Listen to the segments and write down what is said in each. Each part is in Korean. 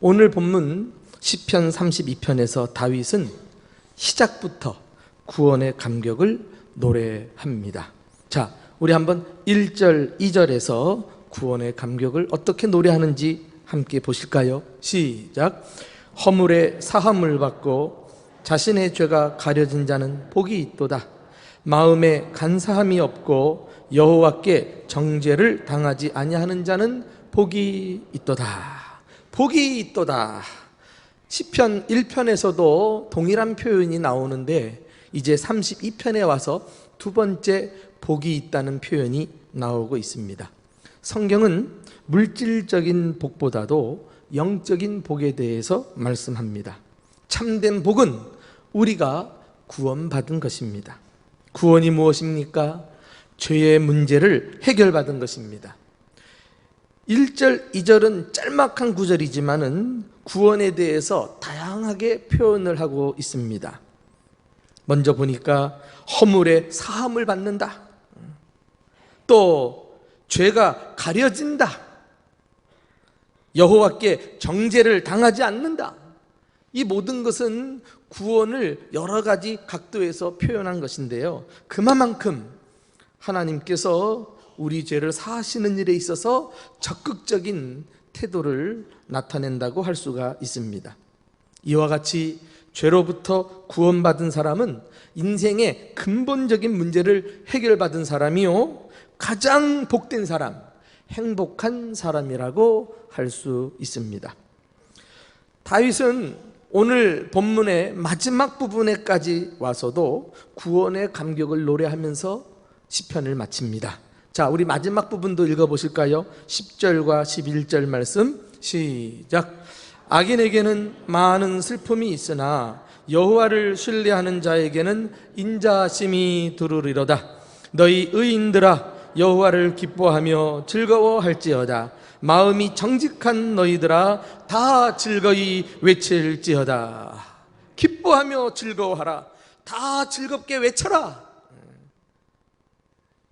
오늘 본문 시편 32편에서 다윗은 시작부터 구원의 감격을 노래합니다. 자, 우리 한번 1절, 2절에서 구원의 감격을 어떻게 노래하는지 함께 보실까요? 시작. 허물의 사함을 받고 자신의 죄가 가려진 자는 복이 있도다. 마음에 간사함이 없고 여호와께 정죄를 당하지 아니하는 자는 복이 있도다. 복이 있도다. 시편 1편에서도 동일한 표현이 나오는데 이제 32편에 와서 두 번째 복이 있다는 표현이 나오고 있습니다. 성경은 물질적인 복보다도 영적인 복에 대해서 말씀합니다. 참된 복은 우리가 구원받은 것입니다. 구원이 무엇입니까? 죄의 문제를 해결받은 것입니다. 1절, 2절은 짤막한 구절이지만은 구원에 대해서 다양하게 표현을 하고 있습니다. 먼저 보니까 허물의 사함을 받는다. 또 죄가 가려진다. 여호와께 정죄를 당하지 않는다. 이 모든 것은 구원을 여러 가지 각도에서 표현한 것인데요, 그만큼 하나님께서 우리 죄를 사하시는 일에 있어서 적극적인 태도를 나타낸다고 할 수가 있습니다. 이와 같이 죄로부터 구원받은 사람은 인생의 근본적인 문제를 해결받은 사람이요, 가장 복된 사람, 행복한 사람이라고 할 수 있습니다. 다윗은 오늘 본문의 마지막 부분에까지 와서도 구원의 감격을 노래하면서 시편을 마칩니다. 자, 우리 마지막 부분도 읽어보실까요? 10절과 11절 말씀 시작. 악인에게는 많은 슬픔이 있으나 여호와를 신뢰하는 자에게는 인자심이 두루리로다. 너희 의인들아, 여호와를 기뻐하며 즐거워할지어다. 마음이 정직한 너희들아, 다 즐거이 외칠지어다. 기뻐하며 즐거워하라. 다 즐겁게 외쳐라.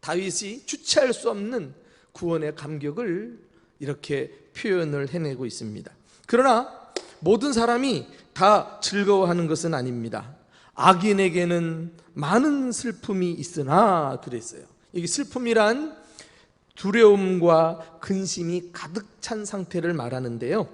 다윗이 주체할 수 없는 구원의 감격을 이렇게 표현을 해내고 있습니다. 그러나 모든 사람이 다 즐거워하는 것은 아닙니다. 악인에게는 많은 슬픔이 있으나 그랬어요. 이게 슬픔이란 두려움과 근심이 가득 찬 상태를 말하는데요,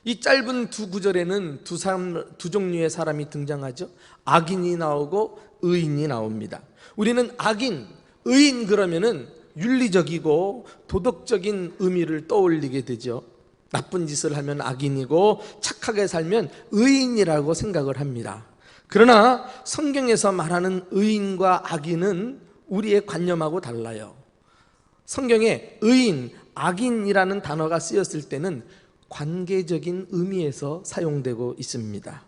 이 짧은 두 구절에는 두 종류의 사람이 등장하죠. 악인이 나오고 의인이 나옵니다. 우리는 악인, 의인 그러면은 윤리적이고 도덕적인 의미를 떠올리게 되죠. 나쁜 짓을 하면 악인이고 착하게 살면 의인이라고 생각을 합니다. 그러나 성경에서 말하는 의인과 악인은 우리의 관념하고 달라요. 성경에 의인, 악인이라는 단어가 쓰였을 때는 관계적인 의미에서 사용되고 있습니다.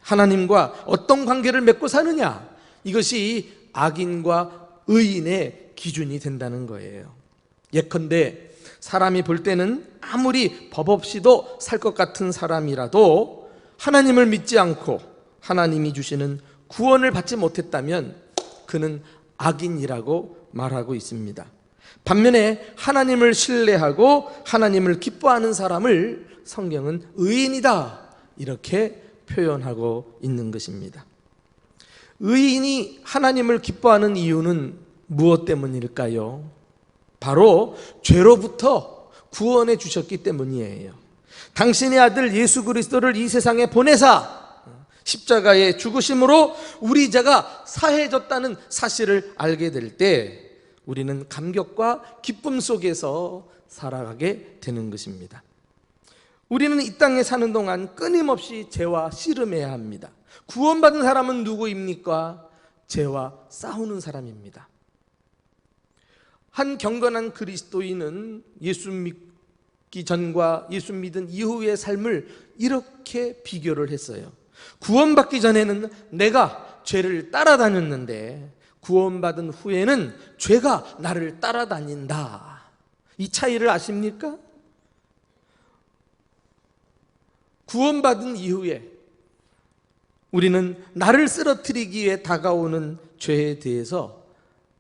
하나님과 어떤 관계를 맺고 사느냐, 이것이 악인과 의인의 기준이 된다는 거예요. 예컨대 사람이 볼 때는 아무리 법 없이도 살 것 같은 사람이라도 하나님을 믿지 않고 하나님이 주시는 구원을 받지 못했다면 그는 악인이라고 말하고 있습니다. 반면에 하나님을 신뢰하고 하나님을 기뻐하는 사람을 성경은 의인이다, 이렇게 표현하고 있는 것입니다. 의인이 하나님을 기뻐하는 이유는 무엇 때문일까요? 바로 죄로부터 구원해 주셨기 때문이에요. 당신의 아들 예수 그리스도를 이 세상에 보내사 십자가의 죽으심으로 우리 죄가 사해졌다는 사실을 알게 될 때 우리는 감격과 기쁨 속에서 살아가게 되는 것입니다. 우리는 이 땅에 사는 동안 끊임없이 죄와 씨름해야 합니다. 구원받은 사람은 누구입니까? 죄와 싸우는 사람입니다. 한 경건한 그리스도인은 예수 믿기 전과 예수 믿은 이후의 삶을 이렇게 비교를 했어요. 구원받기 전에는 내가 죄를 따라다녔는데 구원받은 후에는 죄가 나를 따라다닌다. 이 차이를 아십니까? 구원받은 이후에 우리는 나를 쓰러뜨리기 위해 다가오는 죄에 대해서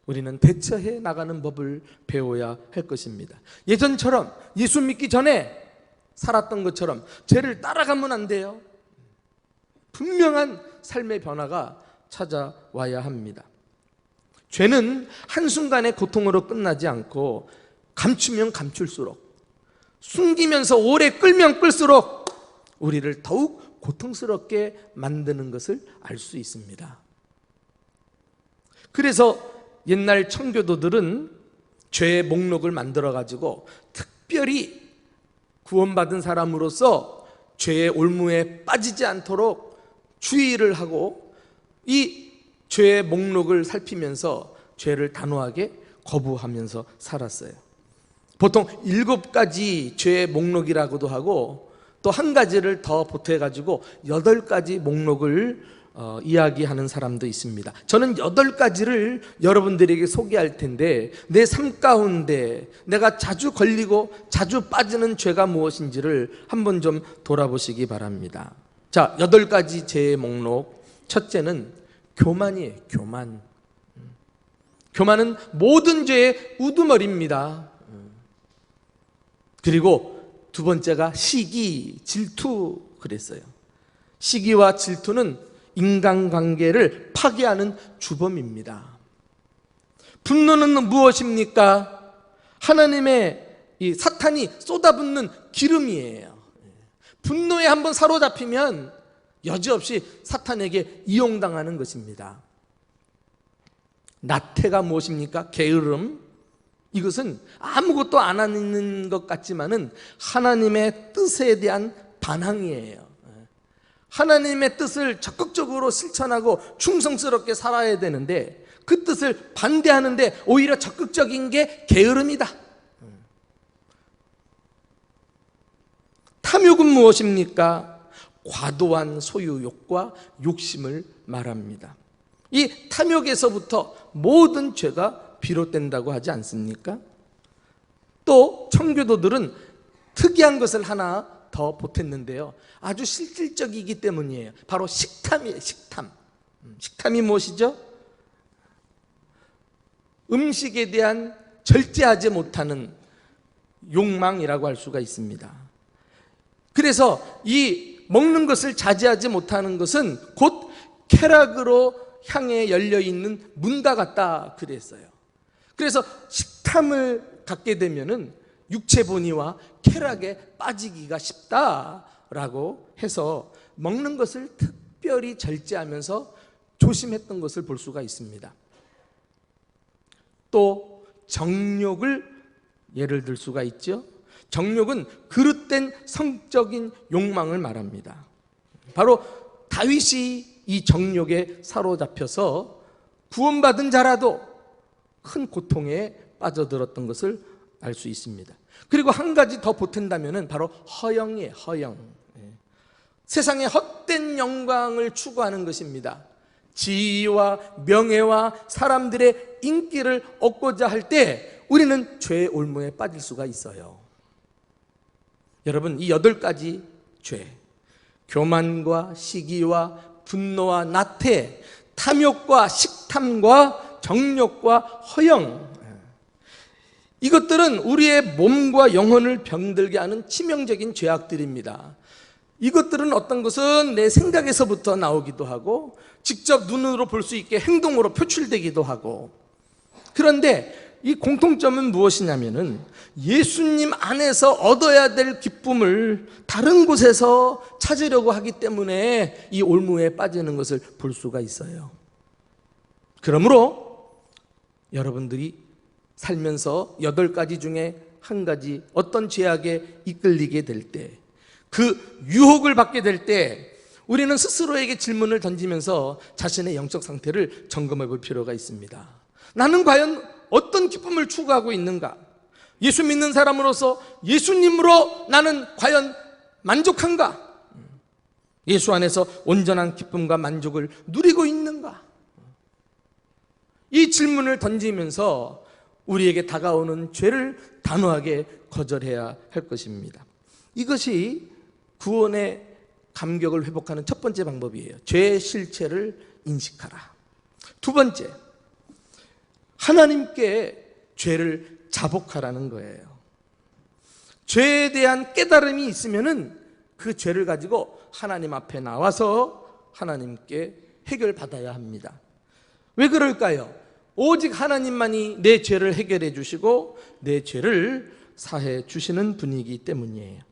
우리는 대처해 나가는 법을 배워야 할 것입니다. 예전처럼 예수 믿기 전에 살았던 것처럼 죄를 따라가면 안 돼요. 분명한 삶의 변화가 찾아와야 합니다. 죄는 한순간의 고통으로 끝나지 않고 감추면 감출수록, 숨기면서 오래 끌면 끌수록 우리를 더욱 고통스럽게 만드는 것을 알 수 있습니다. 그래서 옛날 청교도들은 죄의 목록을 만들어가지고 특별히 구원받은 사람으로서 죄의 올무에 빠지지 않도록 주의를 하고 이 죄의 목록을 살피면서 죄를 단호하게 거부하면서 살았어요. 보통 7가지 죄의 목록이라고도 하고 또 한 가지를 더 보태가지고 8가지 목록을 이야기하는 사람도 있습니다. 저는 8가지를 여러분들에게 소개할 텐데 내 삶 가운데 내가 자주 걸리고 자주 빠지는 죄가 무엇인지를 한번 좀 돌아보시기 바랍니다. 자, 8가지 죄의 목록. 첫째는 교만이에요. 교만은 모든 죄의 우두머리입니다. 그리고 두 번째가 시기, 질투 그랬어요. 시기와 질투는 인간관계를 파괴하는 주범입니다. 분노는 무엇입니까? 하나님의 이 사탄이 쏟아붓는 기름이에요. 분노에 한번 사로잡히면 여지없이 사탄에게 이용당하는 것입니다. 나태가 무엇입니까? 게으름. 이것은 아무것도 안 하는 것 같지만은 하나님의 뜻에 대한 반항이에요. 하나님의 뜻을 적극적으로 실천하고 충성스럽게 살아야 되는데 그 뜻을 반대하는데 오히려 적극적인 게 게으름이다. 탐욕은 무엇입니까? 과도한 소유욕과 욕심을 말합니다. 이 탐욕에서부터 모든 죄가 비롯된다고 하지 않습니까? 또 청교도들은 특이한 것을 하나 더 보탰는데요, 아주 실질적이기 때문이에요. 바로 식탐이에요. 식탐이 무엇이죠? 음식에 대한 절제하지 못하는 욕망이라고 할 수가 있습니다. 그래서 이 먹는 것을 자제하지 못하는 것은 곧 쾌락으로 향해 열려있는 문과 같다 그랬어요. 그래서 식탐을 갖게 되면은 육체본의와 쾌락에 빠지기가 쉽다라고 해서 먹는 것을 특별히 절제하면서 조심했던 것을 볼 수가 있습니다. 또 정욕을 예를 들 수가 있죠. 정욕은 그릇된 성적인 욕망을 말합니다. 바로 다윗이 이 정욕에 사로잡혀서 구원받은 자라도 큰 고통에 빠져들었던 것을 알 수 있습니다. 그리고 한 가지 더 보탠다면 바로 허영이에요. 허영. 세상의 헛된 영광을 추구하는 것입니다. 지위와 명예와 사람들의 인기를 얻고자 할 때 우리는 죄의 올무에 빠질 수가 있어요. 여러분, 이 8가지 죄, 교만과 시기와 분노와 나태, 탐욕과 식탐과 정욕과 허영, 이것들은 우리의 몸과 영혼을 병들게 하는 치명적인 죄악들입니다. 이것들은 어떤 것은 내 생각에서부터 나오기도 하고 직접 눈으로 볼 수 있게 행동으로 표출되기도 하고, 그런데 이 공통점은 무엇이냐면은 예수님 안에서 얻어야 될 기쁨을 다른 곳에서 찾으려고 하기 때문에 이 올무에 빠지는 것을 볼 수가 있어요. 그러므로 여러분들이 살면서 8가지 중에 한 가지 어떤 죄악에 이끌리게 될 때, 그 유혹을 받게 될 때 우리는 스스로에게 질문을 던지면서 자신의 영적 상태를 점검해 볼 필요가 있습니다. 나는 과연 어떤 기쁨을 추구하고 있는가? 예수 믿는 사람으로서 예수님으로 나는 과연 만족한가? 예수 안에서 온전한 기쁨과 만족을 누리고 있는가? 이 질문을 던지면서 우리에게 다가오는 죄를 단호하게 거절해야 할 것입니다. 이것이 구원의 감격을 회복하는 첫 번째 방법이에요. 죄의 실체를 인식하라. 두 번째, 하나님께 죄를 자복하라는 거예요. 죄에 대한 깨달음이 있으면은 그 죄를 가지고 하나님 앞에 나와서 하나님께 해결받아야 합니다. 왜 그럴까요? 오직 하나님만이 내 죄를 해결해 주시고 내 죄를 사해 주시는 분이기 때문이에요.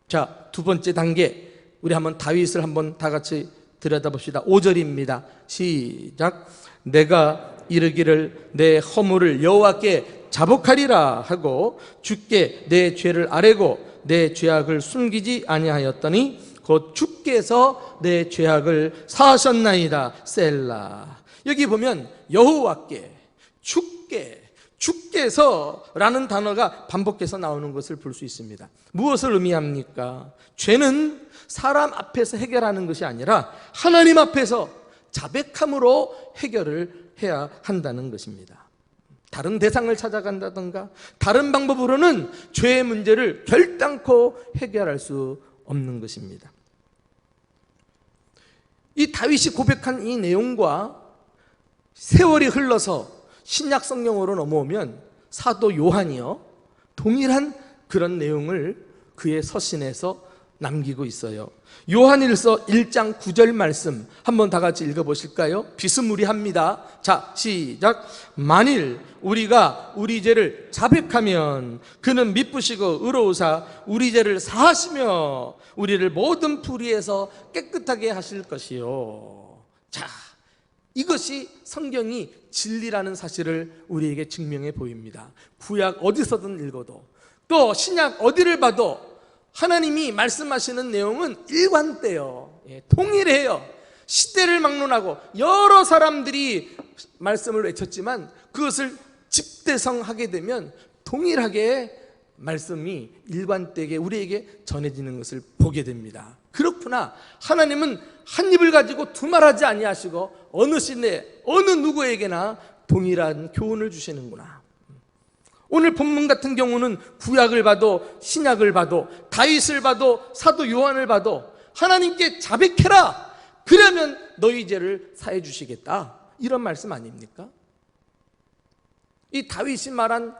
자, 두 번째 단계, 우리 한번 다윗을 한번 다 같이 들여다봅시다. 5절입니다. 시작. 내가 이르기를 내 허물을 여호와께 자복하리라 하고 주께 내 죄를 아뢰고 내 죄악을 숨기지 아니하였더니 곧 주께서 내 죄악을 사하셨나이다. 셀라. 여기 보면 여호와께, 주께, 주께서라는 단어가 반복해서 나오는 것을 볼 수 있습니다. 무엇을 의미합니까? 죄는 사람 앞에서 해결하는 것이 아니라 하나님 앞에서 자백함으로 해결을 해야 한다는 것입니다. 다른 대상을 찾아간다든가 다른 방법으로는 죄의 문제를 결단코 해결할 수 없는 것입니다. 이 다윗이 고백한 이 내용과 세월이 흘러서 신약 성경으로 넘어오면 사도 요한이요 동일한 그런 내용을 그의 서신에서 남기고 있어요. 요한일서 1장 9절 말씀 한번 다 같이 읽어보실까요? 비스무리합니다. 자, 시작. 만일 우리가 우리 죄를 자백하면 그는 미쁘시고 의로우사 우리 죄를 사하시며 우리를 모든 불의에서 깨끗하게 하실 것이요. 자, 이것이 성경이 진리라는 사실을 우리에게 증명해 보입니다. 구약 어디서든 읽어도 또 신약 어디를 봐도 하나님이 말씀하시는 내용은 일관돼요. 통일해요. 시대를 막론하고 여러 사람들이 말씀을 외쳤지만 그것을 집대성하게 되면 동일하게 말씀이 일관되게 우리에게 전해지는 것을 보게 됩니다. 그렇구나. 하나님은 한 입을 가지고 두말하지 아니하시고 어느 시대 어느 누구에게나 동일한 교훈을 주시는구나. 오늘 본문 같은 경우는 구약을 봐도 신약을 봐도 다윗을 봐도 사도 요한을 봐도 하나님께 자백해라. 그러면 너희 죄를 사해 주시겠다. 이런 말씀 아닙니까? 이 다윗이 말한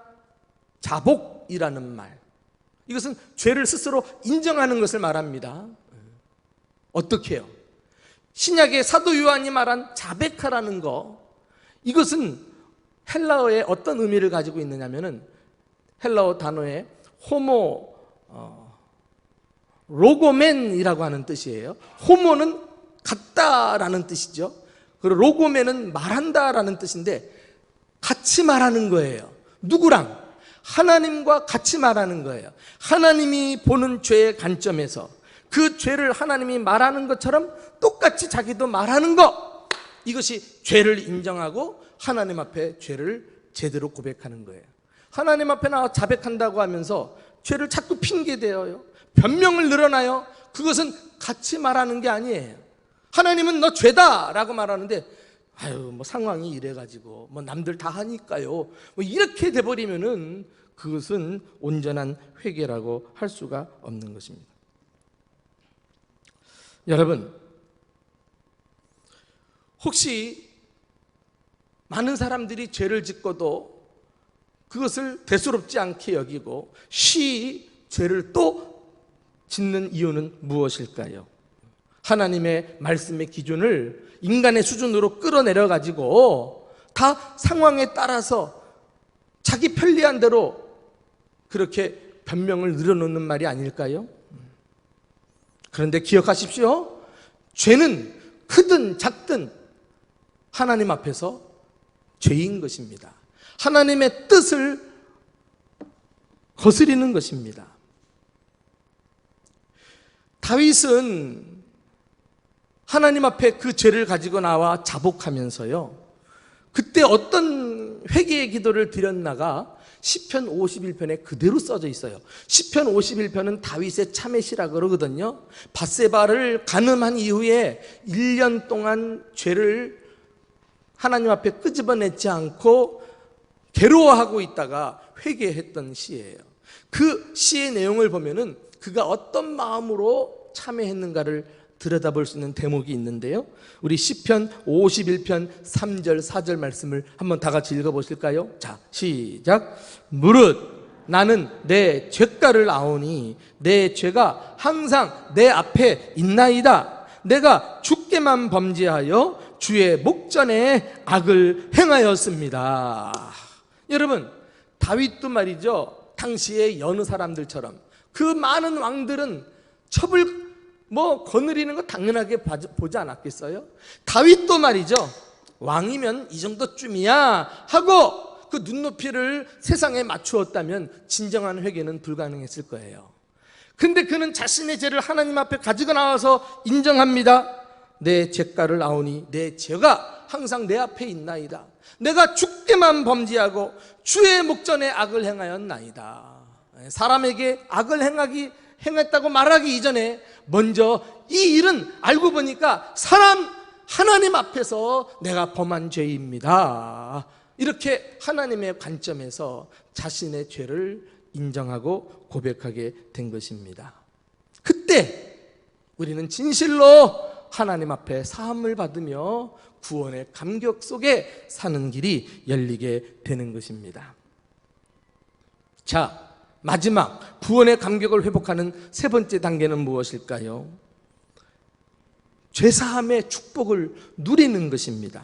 자복이라는 말, 이것은 죄를 스스로 인정하는 것을 말합니다. 어떻게 해요? 신약의 사도 요한이 말한 자백하라는 거, 이것은 헬라어에 어떤 의미를 가지고 있느냐면은 헬라어 단어에 호모 로고멘이라고 하는 뜻이에요. 호모는 같다라는 뜻이죠. 그리고 로고멘은 말한다라는 뜻인데 같이 말하는 거예요. 누구랑? 하나님과 같이 말하는 거예요. 하나님이 보는 죄의 관점에서 그 죄를 하나님이 말하는 것처럼 똑같이 자기도 말하는 것, 이것이 죄를 인정하고 하나님 앞에 죄를 제대로 고백하는 거예요. 하나님 앞에 나와 자백한다고 하면서 죄를 자꾸 핑계대어요. 변명을 늘어나요. 그것은 같이 말하는 게 아니에요. 하나님은 너 죄다 라고 말하는데 아유 뭐 상황이 이래가지고 뭐 남들 다 하니까요 뭐 이렇게 돼버리면은 그것은 온전한 회개라고 할 수가 없는 것입니다. 여러분, 혹시 많은 사람들이 죄를 짓고도 그것을 대수롭지 않게 여기고 쉬이 죄를 또 짓는 이유는 무엇일까요? 하나님의 말씀의 기준을 인간의 수준으로 끌어내려 가지고 다 상황에 따라서 자기 편리한 대로 그렇게 변명을 늘어놓는 말이 아닐까요? 그런데 기억하십시오. 죄는 크든 작든 하나님 앞에서 죄인 것입니다. 하나님의 뜻을 거스리는 것입니다. 다윗은 하나님 앞에 그 죄를 가지고 나와 자복하면서요, 그때 어떤 회개의 기도를 드렸나가 시편 51편에 그대로 써져 있어요. 시편 51편은 다윗의 참회시라 그러거든요. 밧세바를 간음한 이후에 1년 동안 죄를 하나님 앞에 끄집어내지 않고 괴로워하고 있다가 회개했던 시예요. 그 시의 내용을 보면은 그가 어떤 마음으로 참회했는가를 들여다볼 수 있는 대목이 있는데요, 우리 시편 51편 3절 4절 말씀을 한번 다 같이 읽어보실까요? 자, 시작. 무릇 나는 내 죄가를 아오니 내 죄가 항상 내 앞에 있나이다. 내가 주께만 범죄하여 주의 목전에 악을 행하였습니다. 여러분, 다윗도 말이죠, 당시의 여느 사람들처럼 그 많은 왕들은 첩을 거느리는 거 당연하게 보지 않았겠어요? 다윗도 말이죠, 왕이면 이 정도쯤이야 하고 그 눈높이를 세상에 맞추었다면 진정한 회개는 불가능했을 거예요. 근데 그는 자신의 죄를 하나님 앞에 가지고 나와서 인정합니다. 내 죄가를 아오니 내 죄가 항상 내 앞에 있나이다. 내가 주께만 범죄하고 주의 목전에 악을 행하였나이다. 사람에게 악을 행했다고 말하기 이전에 먼저 이 일은 알고 보니까 하나님 앞에서 내가 범한 죄입니다. 이렇게 하나님의 관점에서 자신의 죄를 인정하고 고백하게 된 것입니다. 그때 우리는 진실로 하나님 앞에 사함을 받으며 구원의 감격 속에 사는 길이 열리게 되는 것입니다. 자, 마지막 구원의 감격을 회복하는 세 번째 단계는 무엇일까요? 죄사함의 축복을 누리는 것입니다.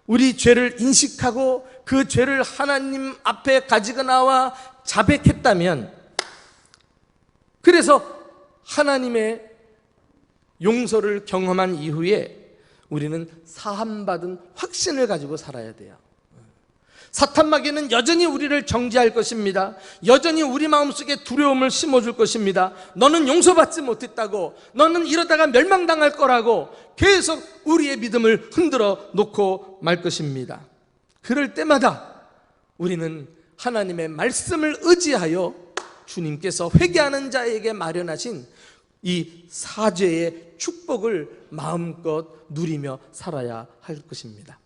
우리 죄를 인식하고 그 죄를 하나님 앞에 가지고 나와 자백했다면, 그래서 하나님의 용서를 경험한 이후에 우리는 사함받은 확신을 가지고 살아야 돼요. 사탄 마귀는 여전히 우리를 정죄할 것입니다. 여전히 우리 마음속에 두려움을 심어줄 것입니다. 너는 용서받지 못했다고, 너는 이러다가 멸망당할 거라고 계속 우리의 믿음을 흔들어 놓고 말 것입니다. 그럴 때마다 우리는 하나님의 말씀을 의지하여 주님께서 회개하는 자에게 마련하신 이 사죄의 축복을 마음껏 누리며 살아야 할 것입니다.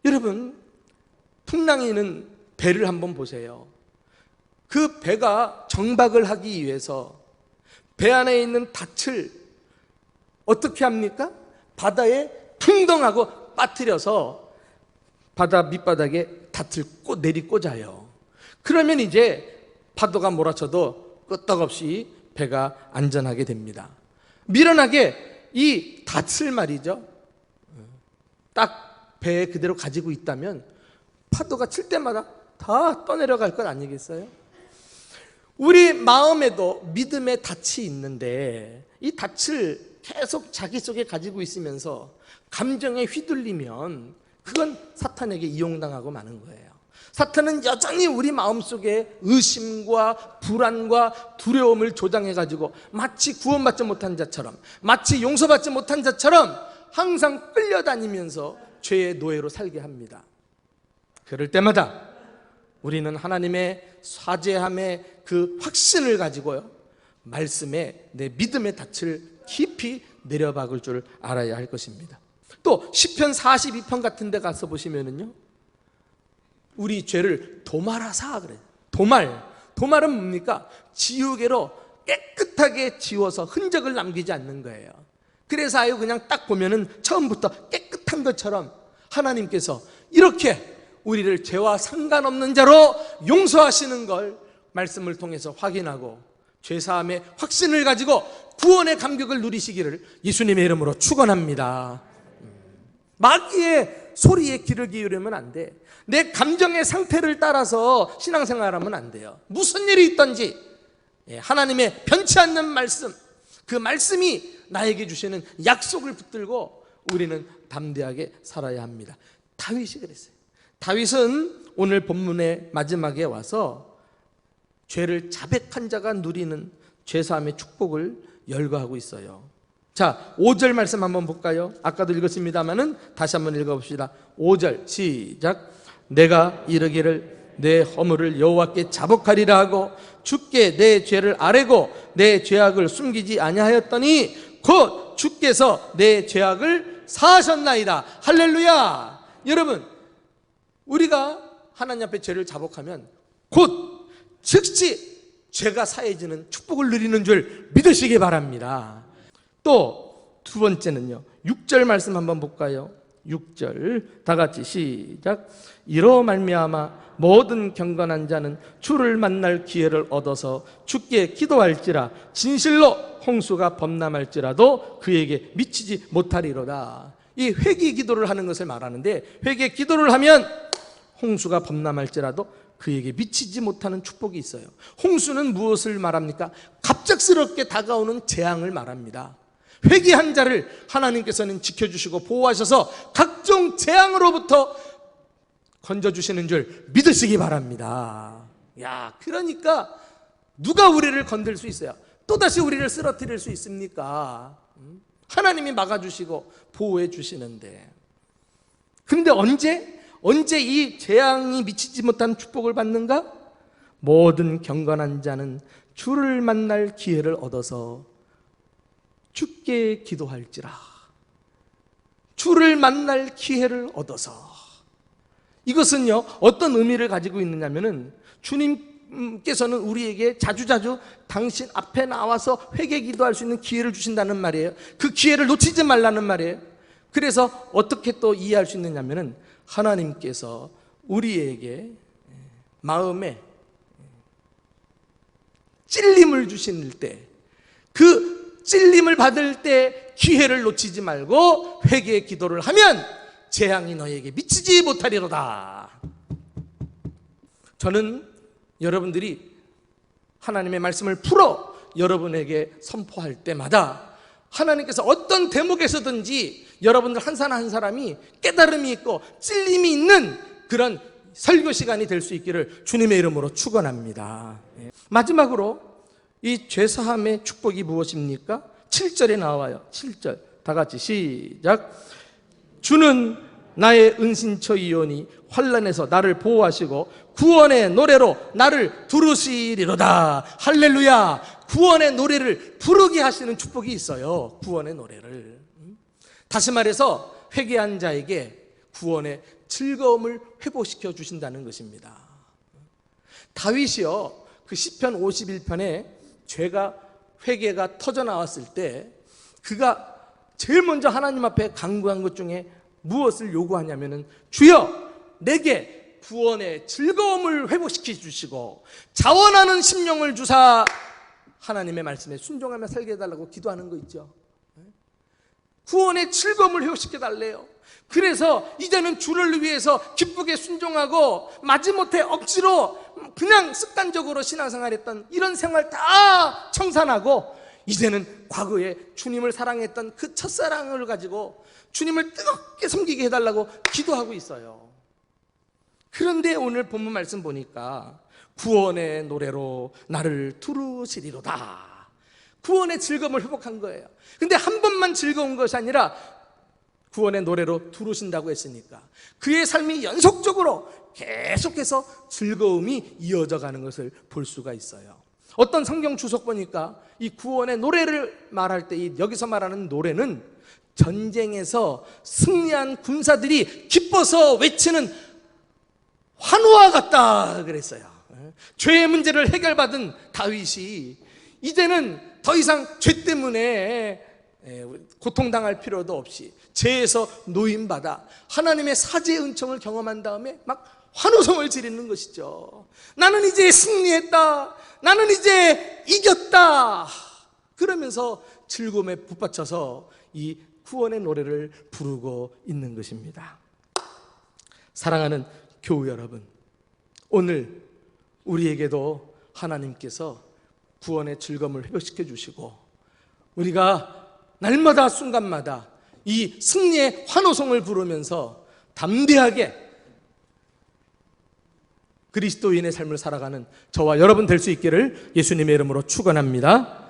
여러분, 풍랑이는 배를 한번 보세요. 그 배가 정박을 하기 위해서 배 안에 있는 닻을 어떻게 합니까? 바다에 퉁덩하고 빠뜨려서 바다 밑바닥에 닻을 내리꽂아요. 그러면 이제 파도가 몰아쳐도 끄떡없이 배가 안전하게 됩니다. 미련하게 이 닻을 말이죠, 딱 배에 그대로 가지고 있다면 파도가 칠 때마다 다 떠내려갈 것 아니겠어요? 우리 마음에도 믿음의 닻이 있는데 이 닻을 계속 자기 속에 가지고 있으면서 감정에 휘둘리면 그건 사탄에게 이용당하고 마는 거예요. 사탄은 여전히 우리 마음속에 의심과 불안과 두려움을 조장해가지고 마치 구원받지 못한 자처럼, 마치 용서받지 못한 자처럼 항상 끌려다니면서 죄의 노예로 살게 합니다. 그럴 때마다 우리는 하나님의 사죄함의 그 확신을 가지고요, 말씀에 내 믿음의 닻을 깊이 내려박을 줄 알아야 할 것입니다. 또 시편 42편 같은 데 가서 보시면은요, 우리 죄를 도말하사 그래요. 도말은 뭡니까? 지우개로 깨끗하게 지워서 흔적을 남기지 않는 거예요. 그래서 아유 그냥 딱 보면은 처음부터 깨끗한 것처럼 하나님께서 이렇게 우리를 죄와 상관없는 자로 용서하시는 걸 말씀을 통해서 확인하고 죄사함의 확신을 가지고 구원의 감격을 누리시기를 예수님의 이름으로 축원합니다. 마귀의 소리에 귀를 기울이면 안 돼. 내 감정의 상태를 따라서 신앙생활하면 안 돼요. 무슨 일이 있든지 하나님의 변치 않는 말씀, 그 말씀이 나에게 주시는 약속을 붙들고 우리는 담대하게 살아야 합니다. 다윗이 그랬어요. 다윗은 오늘 본문의 마지막에 와서 죄를 자백한 자가 누리는 죄사함의 축복을 열거하고 있어요. 자, 5절 말씀 한번 볼까요? 아까도 읽었습니다만은 다시 한번 읽어봅시다. 5절 시작. 내가 이르기를 내 허물을 여호와께 자복하리라 하고 주께 내 죄를 아뢰고 내 죄악을 숨기지 아니하였더니 곧 주께서 내 죄악을 사하셨나이다. 할렐루야. 여러분, 우리가 하나님 앞에 죄를 자복하면 곧 즉시 죄가 사해지는 축복을 누리는 줄 믿으시기 바랍니다. 또 두 번째는요, 6절 말씀 한번 볼까요? 6절 다 같이 시작. 이로 말미암아 모든 경건한 자는 주를 만날 기회를 얻어서 주께 기도할지라 진실로 홍수가 범람할지라도 그에게 미치지 못하리로다. 이 회개 기도를 하는 것을 말하는데, 회개 기도를 하면 홍수가 범람할지라도 그에게 미치지 못하는 축복이 있어요. 홍수는 무엇을 말합니까? 갑작스럽게 다가오는 재앙을 말합니다. 회개한 자를 하나님께서는 지켜주시고 보호하셔서 각종 재앙으로부터 건져주시는 줄 믿으시기 바랍니다. 야, 그러니까 누가 우리를 건들 수 있어요? 또다시 우리를 쓰러뜨릴 수 있습니까? 하나님이 막아주시고 보호해 주시는데. 그런데 언제 이 재앙이 미치지 못한 축복을 받는가? 모든 경건한 자는 주를 만날 기회를 얻어서 주께 기도할지라. 주를 만날 기회를 얻어서. 이것은요, 어떤 의미를 가지고 있느냐면은, 주님께서는 우리에게 자주자주 당신 앞에 나와서 회개 기도할 수 있는 기회를 주신다는 말이에요. 그 기회를 놓치지 말라는 말이에요. 그래서 어떻게 또 이해할 수 있느냐면은, 하나님께서 우리에게 마음에 찔림을 주실 때, 그 찔림을 받을 때 기회를 놓치지 말고 회개의 기도를 하면 재앙이 너에게 미치지 못하리로다. 저는 여러분들이 하나님의 말씀을 풀어 여러분에게 선포할 때마다 하나님께서 어떤 대목에서든지 여러분들 한 사람 한 사람이 깨달음이 있고 찔림이 있는 그런 설교 시간이 될 수 있기를 주님의 이름으로 축원합니다. 마지막으로 이 죄사함의 축복이 무엇입니까? 7절에 나와요. 7절 다 같이 시작. 주는 나의 은신처이오니 환난에서 나를 보호하시고 구원의 노래로 나를 부르시리로다. 할렐루야. 구원의 노래를 부르게 하시는 축복이 있어요. 구원의 노래를. 다시 말해서 회개한 자에게 구원의 즐거움을 회복시켜 주신다는 것입니다. 다윗이요, 그 시편 51편에 회개가 터져 나왔을 때 그가 제일 먼저 하나님 앞에 간구한 것 중에 무엇을 요구하냐면은, 주여 내게 구원의 즐거움을 회복시켜 주시고 자원하는 심령을 주사 하나님의 말씀에 순종하며 살게 해달라고 기도하는 거 있죠. 구원의 즐거움을 회복시켜 달래요. 그래서 이제는 주를 위해서 기쁘게 순종하고 마지못해 억지로 그냥 습관적으로 신앙생활했던 이런 생활 다 청산하고 이제는 과거에 주님을 사랑했던 그 첫사랑을 가지고 주님을 뜨겁게 섬기게 해달라고 기도하고 있어요. 그런데 오늘 본문 말씀 보니까 구원의 노래로 나를 두르시리로다. 구원의 즐거움을 회복한 거예요. 근데 한 번만 즐거운 것이 아니라 구원의 노래로 두르신다고 했으니까 그의 삶이 연속적으로 계속해서 즐거움이 이어져 가는 것을 볼 수가 있어요. 어떤 성경 주석 보니까 이 구원의 노래를 말할 때 여기서 말하는 노래는 전쟁에서 승리한 군사들이 기뻐서 외치는 환호와 같다 그랬어요. 죄의 문제를 해결받은 다윗이 이제는 더 이상 죄 때문에 고통당할 필요도 없이 죄에서 노임받아 하나님의 사죄의 은총을 경험한 다음에 막 환호성을 지르는 것이죠. 나는 이제 승리했다. 나는 이제 이겼다. 그러면서 즐거움에 북받쳐서 이 구원의 노래를 부르고 있는 것입니다. 사랑하는 교우 여러분, 오늘 우리에게도 하나님께서 구원의 즐거움을 회복시켜 주시고 우리가 날마다 순간마다 이 승리의 환호성을 부르면서 담대하게 그리스도인의 삶을 살아가는 저와 여러분 될 수 있기를 예수님의 이름으로 축원합니다.